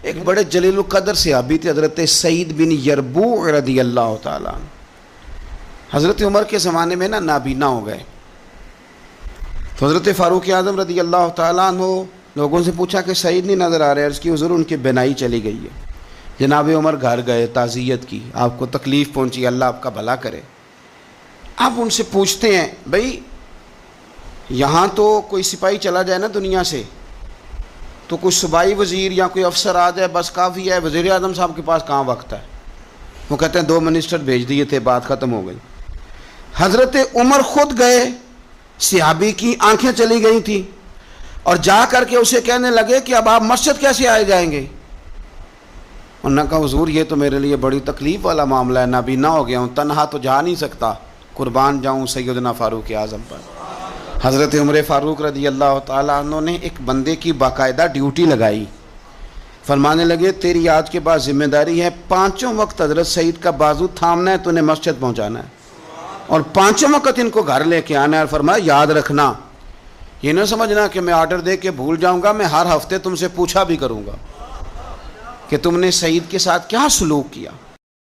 ایک بڑے جلیل القدر صحابی تھے حضرت سعید بن یربوع رضی اللہ تعالیٰ عنہ. حضرت عمر کے زمانے میں نابینا ہو گئے. تو حضرت فاروق اعظم رضی اللہ تعالیٰ عنہ لوگوں سے پوچھا کہ سعید نہیں نظر آ رہے. عرض کی حضور ان کی بینائی چلی گئی ہے. جناب عمر گھر گئے, تعزیت کی, آپ کو تکلیف پہنچی, اللہ آپ کا بھلا کرے. آپ ان سے پوچھتے ہیں بھائی یہاں تو کوئی سپاہی چلا جائے نا دنیا سے تو کوئی صوبائی وزیر یا کوئی افسر آ جائے بس کافی ہے, وزیر اعظم صاحب کے پاس کہاں وقت ہے. وہ کہتے ہیں 2 منسٹر بھیج دیے تھے, بات ختم ہو گئی. حضرت عمر خود گئے, صحابی کی آنکھیں چلی گئی تھیں, اور جا کر کے اسے کہنے لگے کہ اب آپ مسجد کیسے آئے جائیں گے. انہوں نے کہا حضور یہ تو میرے لیے بڑی تکلیف والا معاملہ ہے, نابینا ہو گیا ہوں, تنہا تو جا نہیں سکتا, قربان جاؤں سیدنا فاروق اعظم پر. حضرت عمر فاروق رضی اللہ تعالیٰ عنہ نے ایک بندے کی باقاعدہ ڈیوٹی لگائی. فرمانے لگے تیری آج کے بعد ذمہ داری ہے 5 وقت حضرت سعید کا بازو تھامنا ہے, تو انہیں مسجد پہنچانا ہے, اور 5 وقت ان کو گھر لے کے آنا ہے. اور فرمایا یاد رکھنا, یہ نہ سمجھنا کہ میں آرڈر دے کے بھول جاؤں گا, میں ہر ہفتے تم سے پوچھا بھی کروں گا کہ تم نے سعید کے ساتھ کیا سلوک کیا.